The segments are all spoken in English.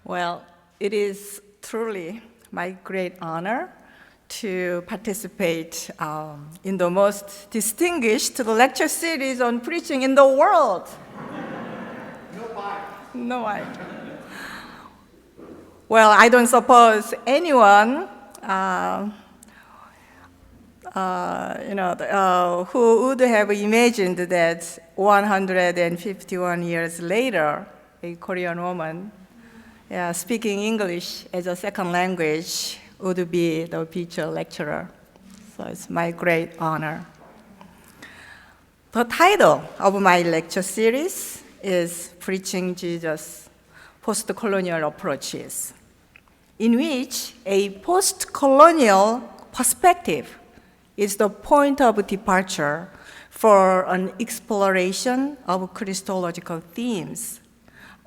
Well, it is truly my great honor to participate in the most distinguished lecture series on preaching in the world. No, I. Well, I don't suppose anyone, who would have imagined that 151 years later, a Korean woman speaking English as a second language would be the Beecher Lecturer. So it's my great honor. The title of my lecture series is Preaching Jesus, Postcolonial Approaches, in which a postcolonial perspective is the point of departure for an exploration of Christological themes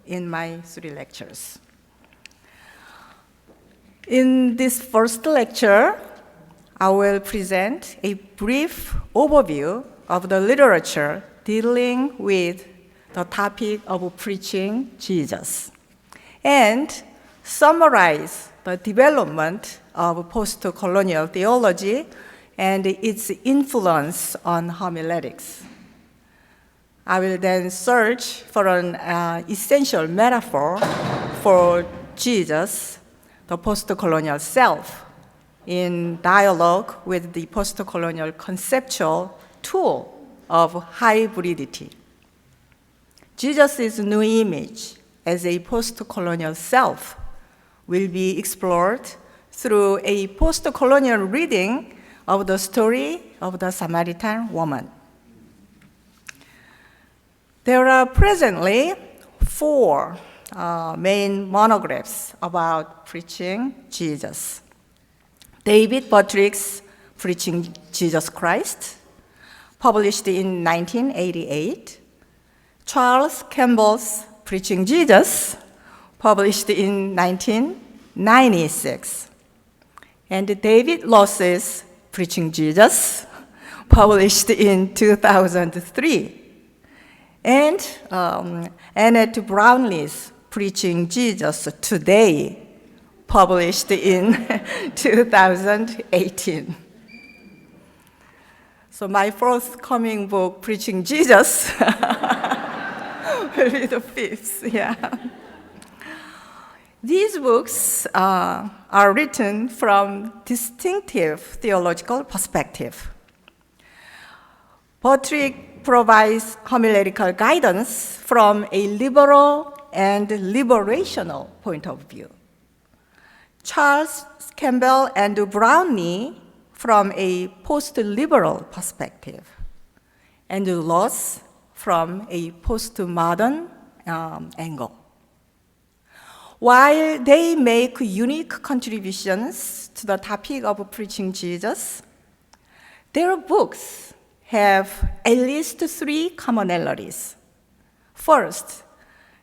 in my 3 lectures. In this first lecture, I will present a brief overview of the literature dealing with the topic of preaching Jesus, and summarize the development of postcolonial theology and its influence on homiletics. I will then search for an essential metaphor for Jesus, the postcolonial self, in dialogue with the postcolonial conceptual tool of hybridity. Jesus' new image as a postcolonial self will be explored through a postcolonial reading of the story of the Samaritan woman. There are presently 4 main monographs about preaching Jesus. David Buttrick's Preaching Jesus Christ, published in 1988. Charles Campbell's Preaching Jesus, published in 1996. And David Loss's Preaching Jesus, published in 2003. And Annette Brownlee's Preaching Jesus Today, published in 2018. So my forthcoming book, Preaching Jesus, will be the 5th, These books are written from distinctive theological perspective. Buttrick provides homiletical guidance from a liberal and liberational point of view. Charles Campbell and Brownlee from a post-liberal perspective, and Loss from a postmodern angle. While they make unique contributions to the topic of preaching Jesus, their books have at least 3 commonalities. First,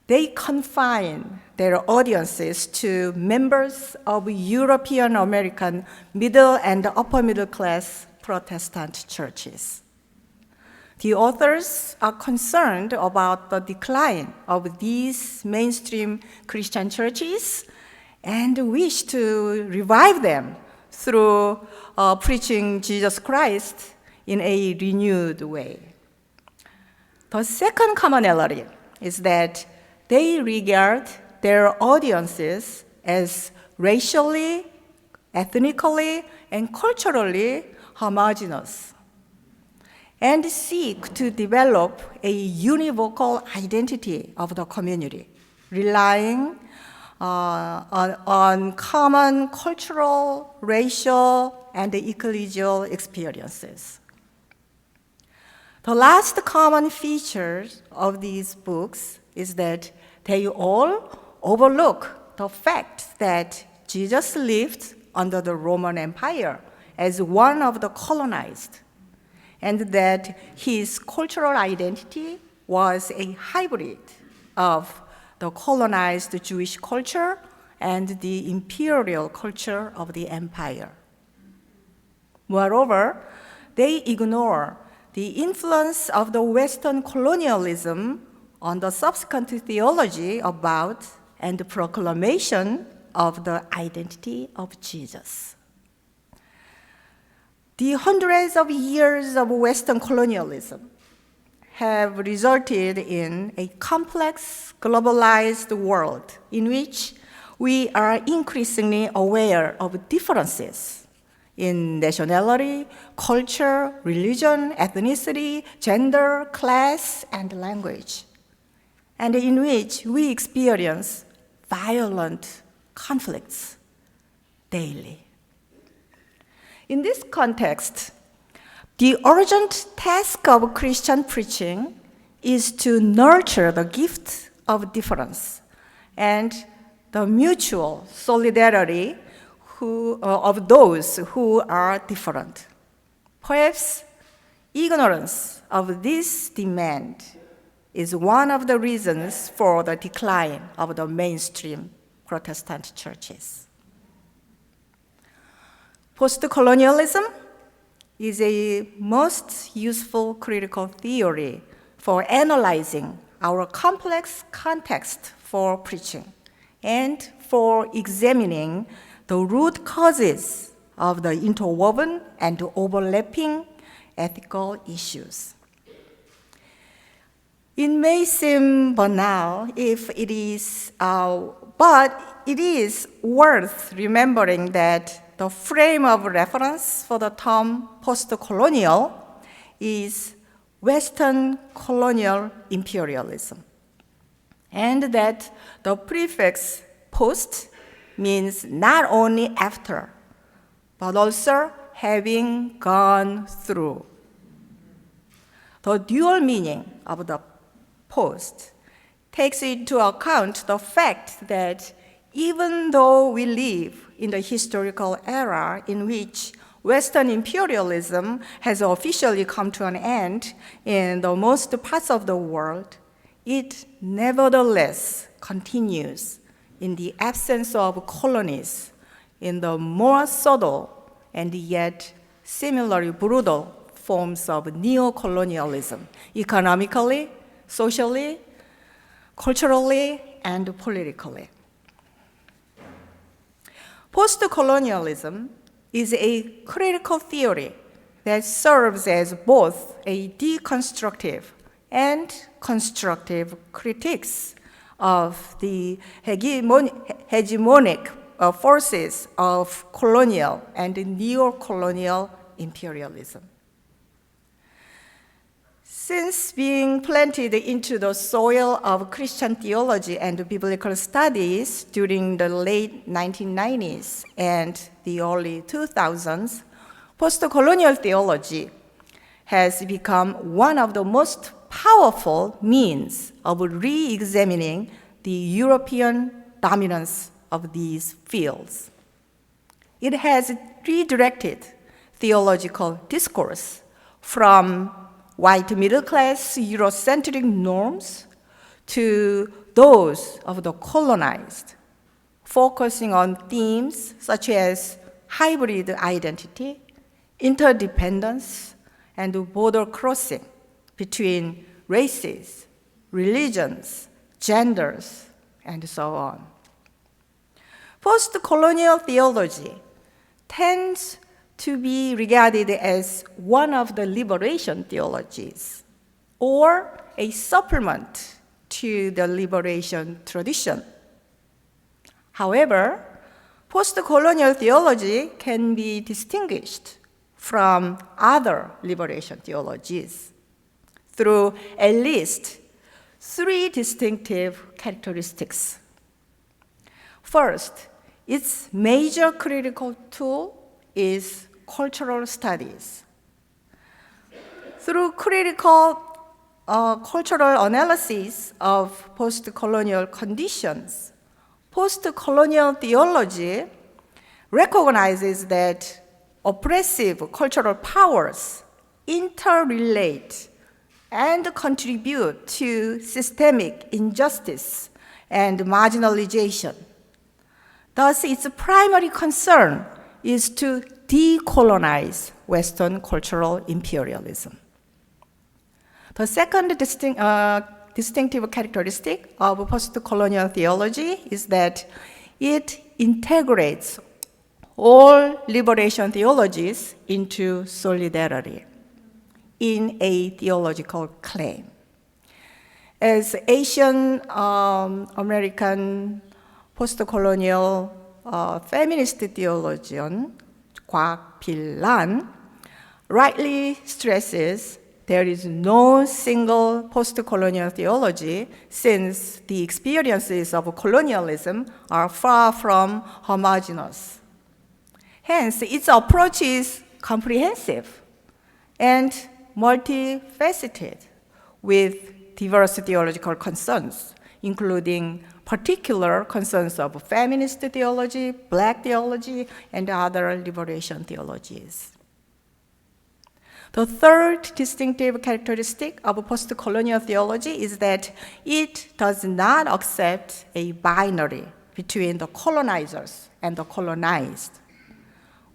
they confine their audiences to members of European American middle and upper middle class Protestant churches. The authors are concerned about the decline of these mainstream Christian churches and wish to revive them through preaching Jesus Christ in a renewed way. The second commonality is that they regard their audiences as racially, ethnically, and culturally homogeneous, and seek to develop a univocal identity of the community, relying on common cultural, racial, and ecclesial experiences. The last common feature of these books is that they all overlook the fact that Jesus lived under the Roman Empire as one of the colonized, and that his cultural identity was a hybrid of the colonized Jewish culture and the imperial culture of the empire. Moreover, they ignore the influence of the Western colonialism on the subsequent theology about and the proclamation of the identity of Jesus. The hundreds of years of Western colonialism have resulted in a complex, globalized world in which we are increasingly aware of differences in nationality, culture, religion, ethnicity, gender, class, and language, and in which we experience violent conflicts daily. In this context, the urgent task of Christian preaching is to nurture the gift of difference and the mutual solidarity of those who are different. Perhaps ignorance of this demand is one of the reasons for the decline of the mainstream Protestant churches. Postcolonialism is a most useful critical theory for analyzing our complex context for preaching and for examining the root causes of the interwoven and overlapping ethical issues. It may seem banal but it is worth remembering that the frame of reference for the term postcolonial is Western colonial imperialism, and that the prefix post means not only after, but also having gone through. The dual meaning of the post takes into account the fact that even though we live in the historical era in which Western imperialism has officially come to an end in the most parts of the world, it nevertheless continues in the absence of colonies in the more subtle and yet similarly brutal forms of neocolonialism, economically, socially, culturally, and politically. Postcolonialism is a critical theory that serves as both a deconstructive and constructive critiques of the hegemonic forces of colonial and neo-colonial imperialism. Since being planted into the soil of Christian theology and biblical studies during the late 1990s and the early 2000s, postcolonial theology has become one of the most powerful means of re-examining the European dominance of these fields. It has redirected theological discourse from white middle-class Eurocentric norms to those of the colonized, focusing on themes such as hybrid identity, interdependence, and border crossing between races, religions, genders, and so on. Post-colonial theology tends to be regarded as one of the liberation theologies, or a supplement to the liberation tradition. However, post-colonial theology can be distinguished from other liberation theologies through at least three distinctive characteristics. First, its major critical tool is cultural studies. Through critical cultural analysis of post-colonial conditions, post-colonial theology recognizes that oppressive cultural powers interrelate and contribute to systemic injustice and marginalization. Thus, its primary concern is to decolonize Western cultural imperialism. The second distinctive characteristic of postcolonial theology is that it integrates all liberation theologies into solidarity in a theological claim. As Asian American postcolonial feminist theologian Kwak Pil-lan rightly stresses there is no single postcolonial theology since the experiences of colonialism are far from homogeneous. Hence, its approach is comprehensive and multifaceted with diverse theological concerns, including particular concerns of feminist theology, Black theology, and other liberation theologies. The third distinctive characteristic of postcolonial theology is that it does not accept a binary between the colonizers and the colonized,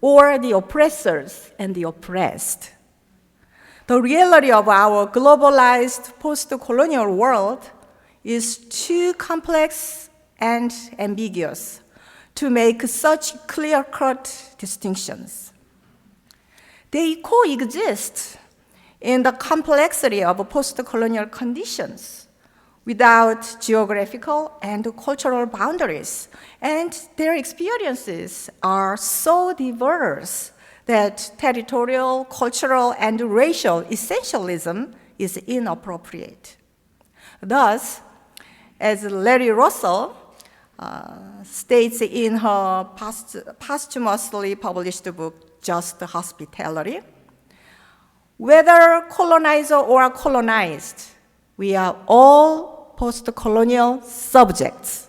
or the oppressors and the oppressed. The reality of our globalized postcolonial world is too complex and ambiguous to make such clear-cut distinctions. They coexist in the complexity of postcolonial conditions without geographical and cultural boundaries, and their experiences are so diverse that territorial, cultural, and racial essentialism is inappropriate. Thus, as Larry Russell states in her posthumously published book, Just Hospitality, whether colonizer or colonized, we are all postcolonial subjects,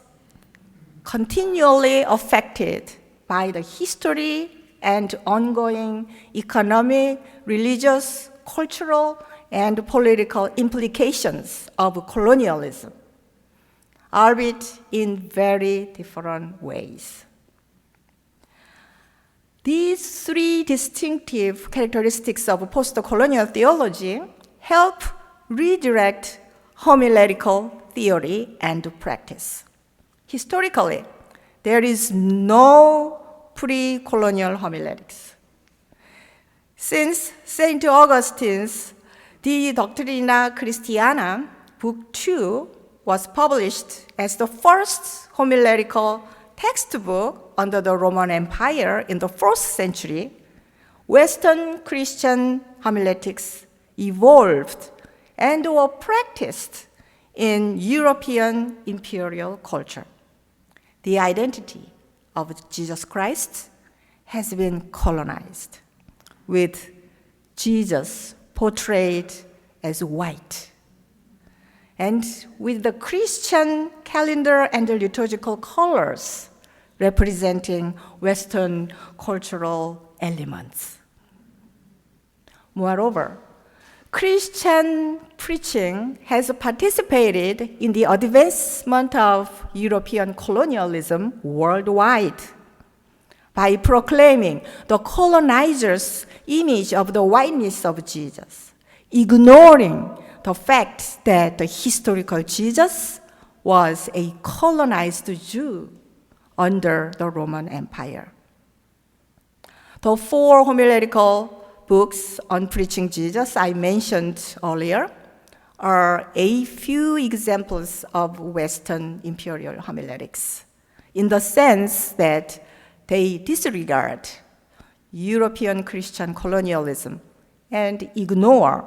continually affected by the history and ongoing economic, religious, cultural, and political implications of colonialism, albeit in very different ways. These three distinctive characteristics of postcolonial theology help redirect homiletical theory and practice. Historically, there is no pre-colonial homiletics. Since St. Augustine's De Doctrina Christiana, Book 2, was published as the first homiletical textbook under the Roman Empire in the 4th century, Western Christian homiletics evolved and were practiced in European imperial culture. The identity of Jesus Christ has been colonized, with Jesus portrayed as white, and with the Christian calendar and the liturgical colors representing Western cultural elements. Moreover, Christian preaching has participated in the advancement of European colonialism worldwide by proclaiming the colonizers' image of the whiteness of Jesus, ignoring the fact that the historical Jesus was a colonized Jew under the Roman Empire. The 4 homiletical books on preaching Jesus I mentioned earlier are a few examples of Western imperial homiletics, in the sense that they disregard European Christian colonialism and ignore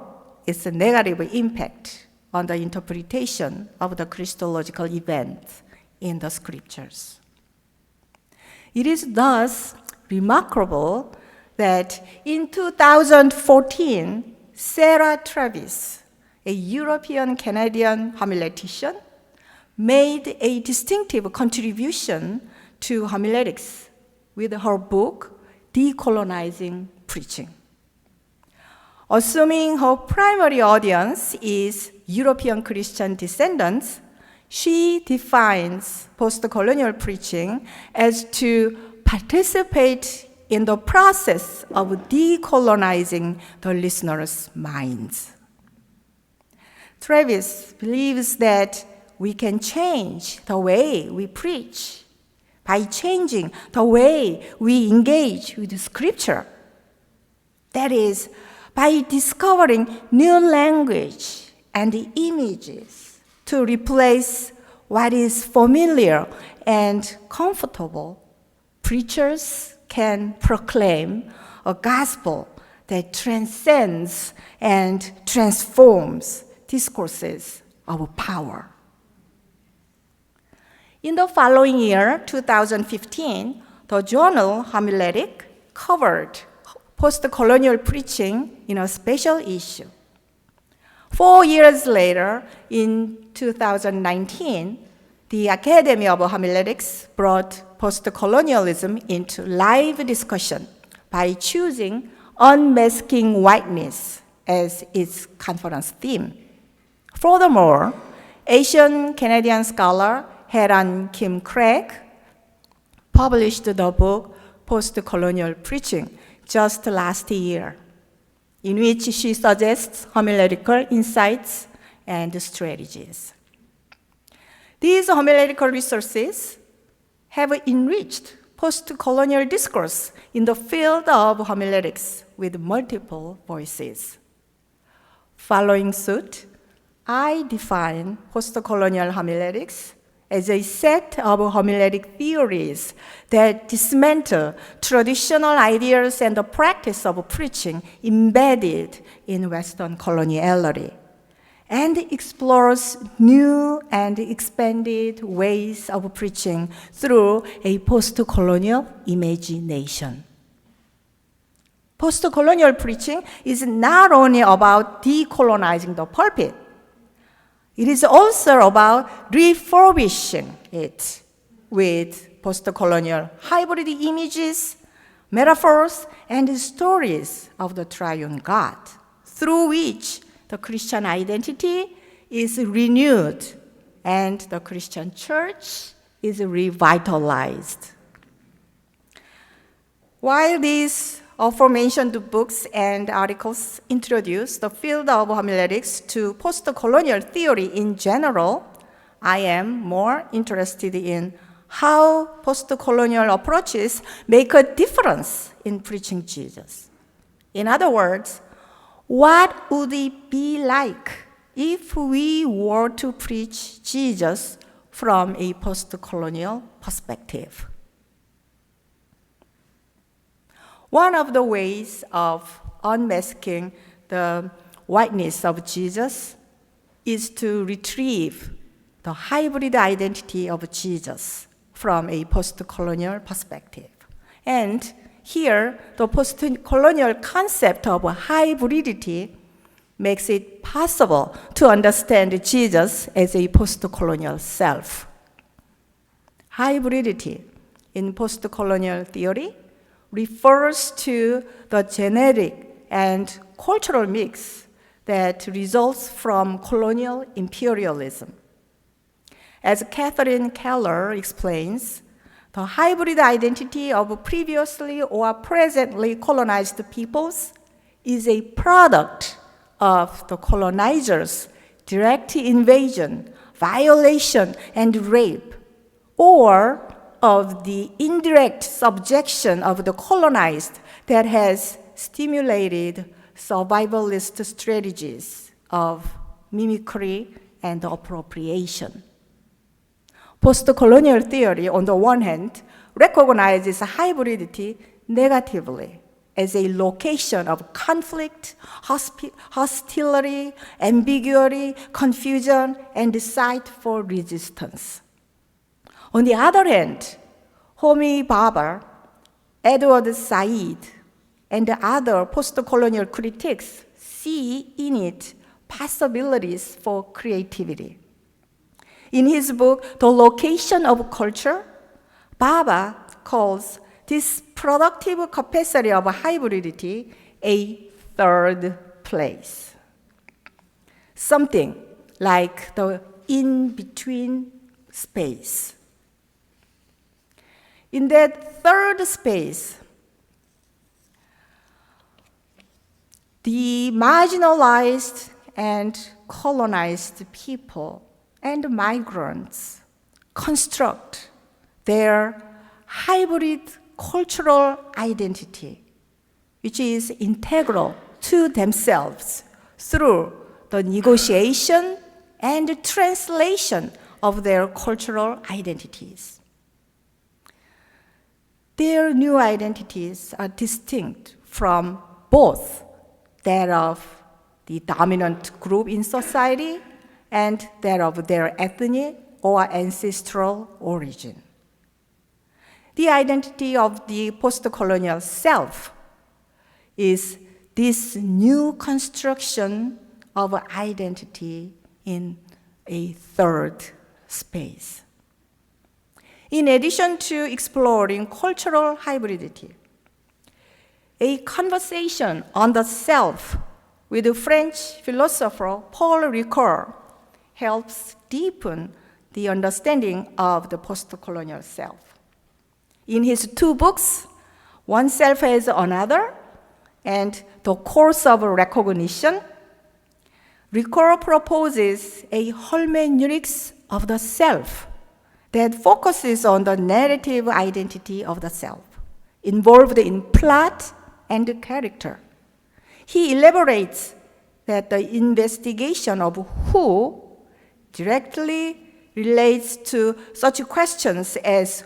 its negative impact on the interpretation of the Christological events in the scriptures. It is thus remarkable that in 2014, Sarah Travis, a European-Canadian homiletician, made a distinctive contribution to homiletics with her book, Decolonizing Preaching. Assuming her primary audience is European Christian descendants, she defines postcolonial preaching as to participate in the process of decolonizing the listeners' minds. Travis believes that we can change the way we preach by changing the way we engage with Scripture. That is, by discovering new language and images to replace what is familiar and comfortable, preachers can proclaim a gospel that transcends and transforms discourses of power. In the following year, 2015, the journal Homiletics covered postcolonial preaching in a special issue. 4 years later, in 2019, the Academy of Homiletics brought postcolonialism into live discussion by choosing unmasking whiteness as its conference theme. Furthermore, Asian-Canadian scholar Heran Kim Craig published the book Postcolonial Preaching just last year, in which she suggests homiletical insights and strategies. These homiletical resources have enriched postcolonial discourse in the field of homiletics with multiple voices. Following suit, I define postcolonial homiletics as a set of homiletic theories that dismantle traditional ideas and the practice of preaching embedded in Western coloniality, and explores new and expanded ways of preaching through a postcolonial imagination. Postcolonial preaching is not only about decolonizing the pulpit, it is also about refurbishing it with postcolonial hybrid images, metaphors, and stories of the triune God, through which the Christian identity is renewed and the Christian church is revitalized. While these aforementioned books and articles introduce the field of homiletics to postcolonial theory in general, I am more interested in how postcolonial approaches make a difference in preaching Jesus. In other words, what would it be like if we were to preach Jesus from a postcolonial perspective? One of the ways of unmasking the whiteness of Jesus is to retrieve the hybrid identity of Jesus from a postcolonial perspective. And here, the postcolonial concept of hybridity makes it possible to understand Jesus as a postcolonial self. Hybridity in postcolonial theory refers to the genetic and cultural mix that results from colonial imperialism. As Catherine Keller explains, the hybrid identity of previously or presently colonized peoples is a product of the colonizers' direct invasion, violation, and rape, or of the indirect subjection of the colonized that has stimulated survivalist strategies of mimicry and appropriation. Postcolonial theory, on the one hand, recognizes hybridity negatively as a location of conflict, hostility, ambiguity, confusion, and site for resistance. On the other hand, Homi Bhabha, Edward Said, and other postcolonial critics see in it possibilities for creativity. In his book, The Location of Culture, Bhabha calls this productive capacity of hybridity a third place. Something like the in-between space. In that third space, the marginalized and colonized people and migrants construct their hybrid cultural identity, which is integral to themselves through the negotiation and translation of their cultural identities. Their new identities are distinct from both that of the dominant group in society and that of their ethnic or ancestral origin. The identity of the postcolonial self is this new construction of identity in a third space. In addition to exploring cultural hybridity, a conversation on the self with the French philosopher Paul Ricoeur helps deepen the understanding of the postcolonial self. In his two books, Oneself as Another and The Course of Recognition, Ricoeur proposes a hermeneutics of the self that focuses on the narrative identity of the self, involved in plot and character. He elaborates that the investigation of who directly relates to such questions as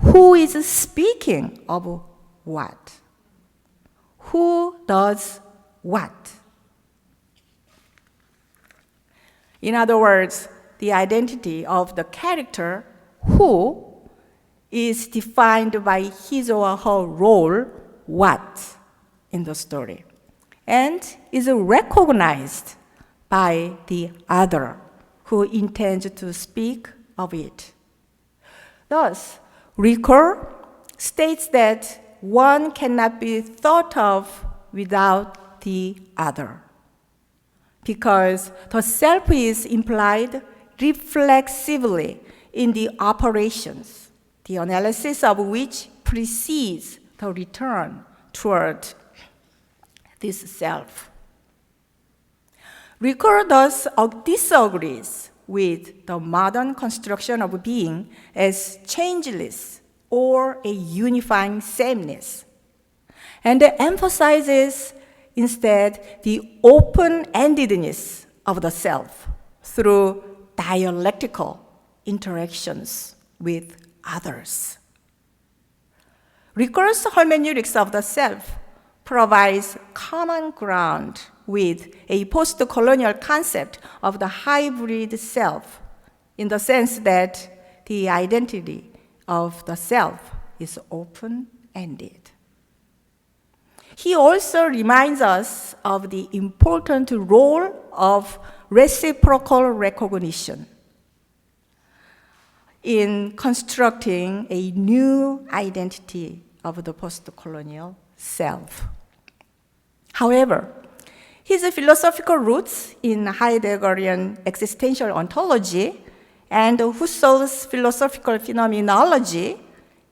who is speaking of what? Who does what? In other words, the identity of the character who is defined by his or her role, what, in the story, and is recognized by the other who intends to speak of it. Thus, Ricoeur states that one cannot be thought of without the other, because the self is implied reflexively in the operations, the analysis of which precedes the return toward this self. Ricoeur thus disagrees with the modern construction of being as changeless or a unifying sameness, and emphasizes instead the open-endedness of the self through dialectical interactions with others. Ricoeur's hermeneutics of the self provides common ground with a post-colonial concept of the hybrid self, in the sense that the identity of the self is open-ended. He also reminds us of the important role of reciprocal recognition in constructing a new identity of the post-colonial self. However, his philosophical roots in Heideggerian existential ontology and Husserl's philosophical phenomenology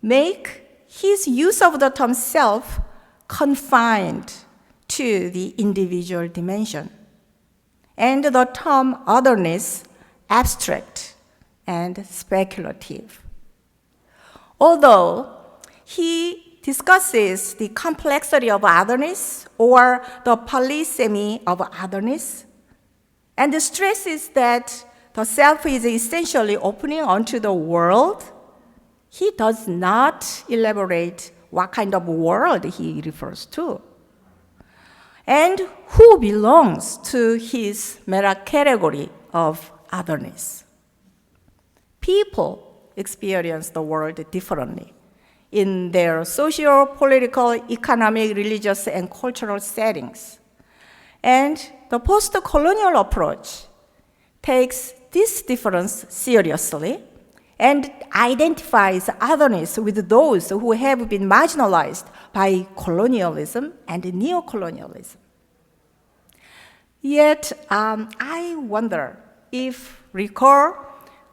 make his use of the term self confined to the individual dimension, and the term otherness abstract and speculative. Although he discusses the complexity of otherness or the polysemy of otherness, and stresses that the self is essentially opening onto the world, he does not elaborate what kind of world he refers to, and who belongs to his meta-category of otherness. People experience the world differently in their social, political, economic, religious, and cultural settings. And the post-colonial approach takes this difference seriously and identifies otherness with those who have been marginalized by colonialism and neocolonialism. Yet, I wonder if Ricoeur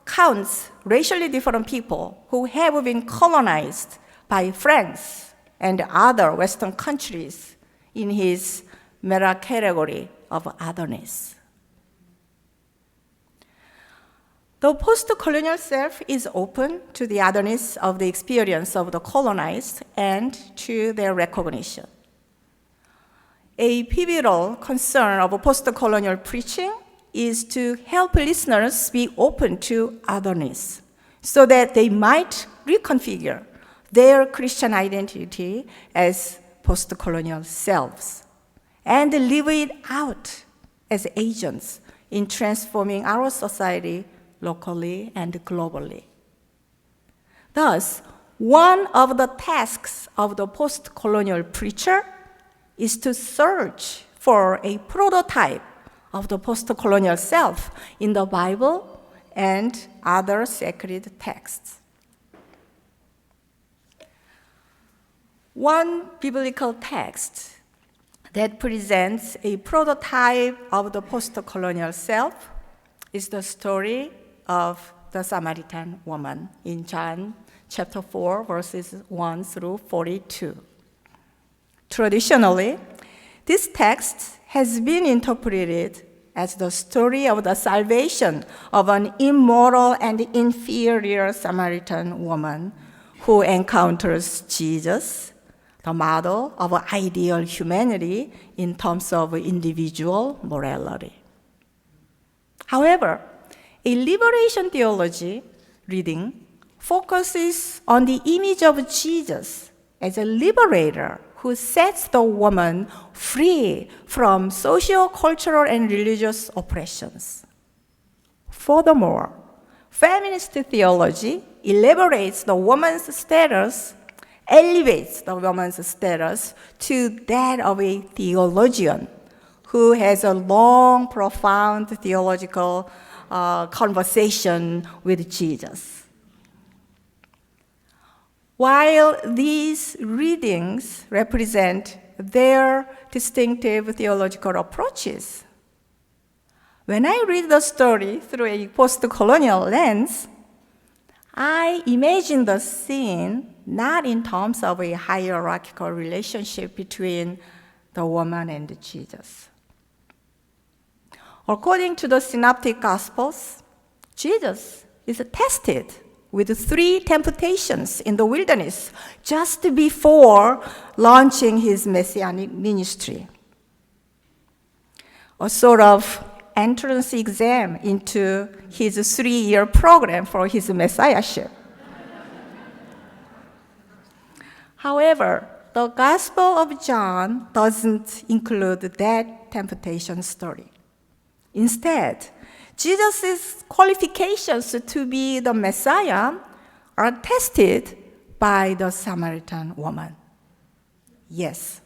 counts racially different people who have been colonized by France and other Western countries in his meta-category of otherness. The post-colonial self is open to the otherness of the experience of the colonized and to their recognition. A pivotal concern of post-colonial preaching is to help listeners be open to otherness so that they might reconfigure their Christian identity as post-colonial selves and live it out as agents in transforming our society locally and globally. Thus, one of the tasks of the post-colonial preacher is to search for a prototype of the post-colonial self in the Bible and other sacred texts. One biblical text that presents a prototype of the post-colonial self is the story of the Samaritan woman in John chapter 4, verses 1 through 42. Traditionally, this text has been interpreted as the story of the salvation of an immoral and inferior Samaritan woman who encounters Jesus, the model of ideal humanity in terms of individual morality. However, a liberation theology reading focuses on the image of Jesus as a liberator who sets the woman free from social, cultural, and religious oppressions. Furthermore, feminist theology elaborates the woman's status, elevates the woman's status to that of a theologian who has a long, profound theological conversation with Jesus. While these readings represent their distinctive theological approaches, when I read the story through a post-colonial lens, I imagine the scene not in terms of a hierarchical relationship between the woman and Jesus. According to the Synoptic Gospels, Jesus is tested with 3 temptations in the wilderness just before launching his messianic ministry. A sort of entrance exam into his 3-year program for his messiahship. However, the Gospel of John doesn't include that temptation story. Instead, Jesus' qualifications to be the Messiah are tested by the Samaritan woman. Yes,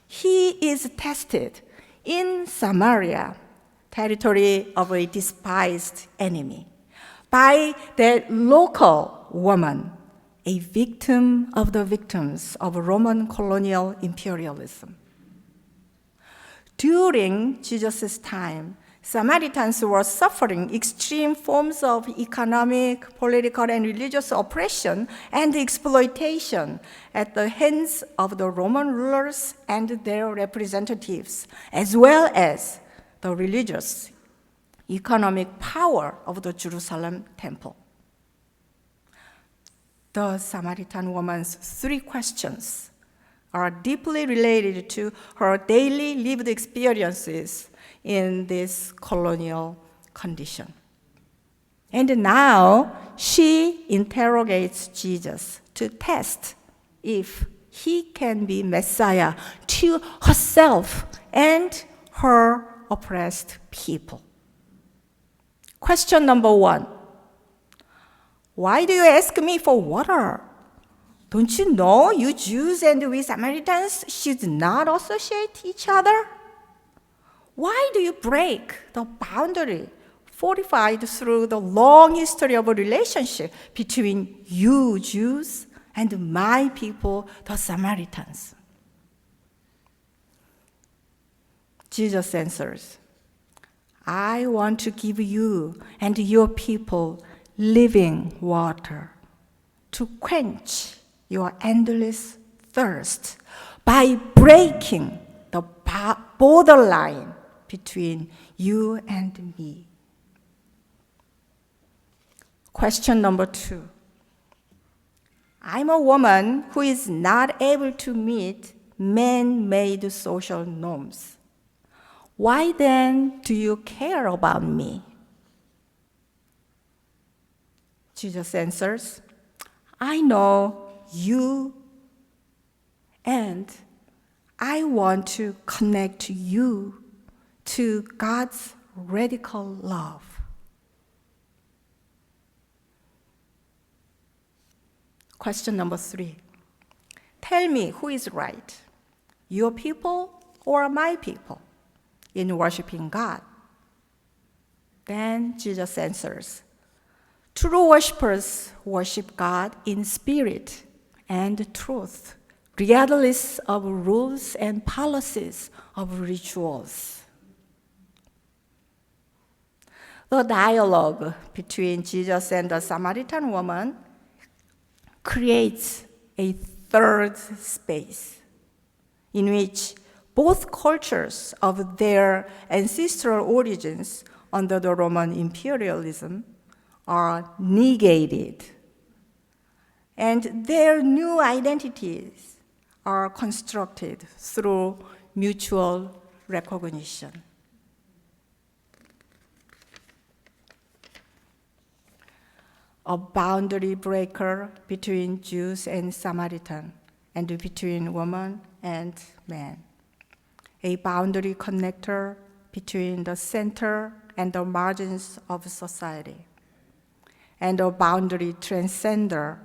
he is tested in Samaria, territory of a despised enemy, by that local woman, a victim of the victims of Roman colonial imperialism. During Jesus' time, Samaritans were suffering extreme forms of economic, political, and religious oppression and exploitation at the hands of the Roman rulers and their representatives, as well as the religious, economic power of the Jerusalem temple. The Samaritan woman's 3 questions are deeply related to her daily lived experiences in this colonial condition. And now she interrogates Jesus to test if he can be Messiah to herself and her oppressed people. Question number 1. Why do you ask me for water? Don't you know you Jews and we Samaritans should not associate each other? Why do you break the boundary fortified through the long history of a relationship between you Jews and my people, the Samaritans? Jesus answers, I want to give you and your people living water to quench your endless thirst by breaking the borderline between you and me. Question number 2. I'm a woman who is not able to meet man-made social norms. Why then do you care about me? Jesus answers, I know you, and I want to connect you to God's radical love. Question number 3. Tell me who is right, your people or my people, in worshiping God? Then Jesus answers, true worshipers worship God in spirit and truth, regardless of rules and policies of rituals. The dialogue between Jesus and the Samaritan woman creates a third space in which both cultures of their ancestral origins under the Roman imperialism are negated, and their new identities are constructed through mutual recognition. A boundary breaker between Jews and Samaritan, and between woman and man. A boundary connector between the center and the margins of society, and a boundary transcender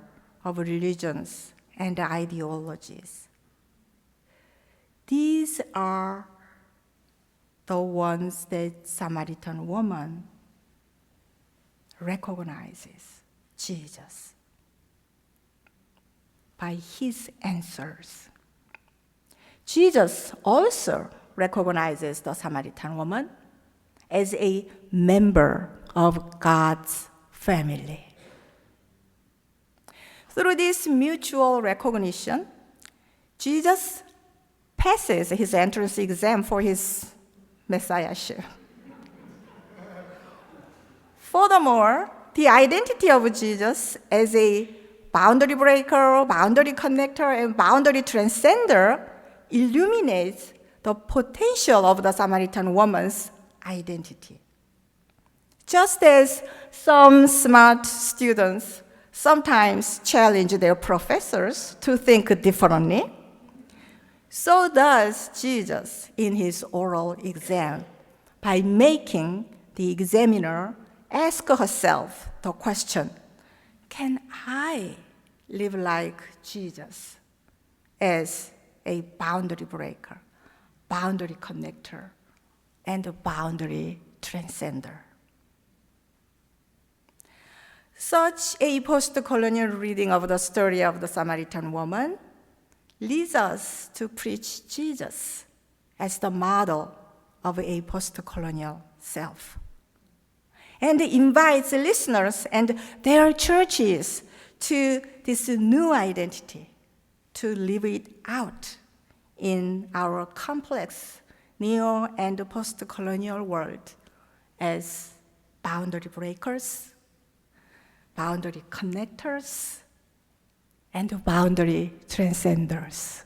of religions and ideologies. These are the ones that Samaritan woman recognizes Jesus by his answers. Jesus also recognizes the Samaritan woman as a member of God's family. Through this mutual recognition, Jesus passes his entrance exam for his messiahship. Furthermore, the identity of Jesus as a boundary breaker, boundary connector, and boundary transcender illuminates the potential of the Samaritan woman's identity. Just as some smart students sometimes challenge their professors to think differently, so does Jesus in his oral exam by making the examiner ask herself the question, can I live like Jesus as a boundary breaker, boundary connector, and a boundary transcender? Such a postcolonial reading of the story of the Samaritan woman leads us to preach Jesus as the model of a postcolonial self, and invites listeners and their churches to this new identity, to live it out in our complex neo- and post-colonial world as boundary breakers, boundary connectors, and boundary transcenders.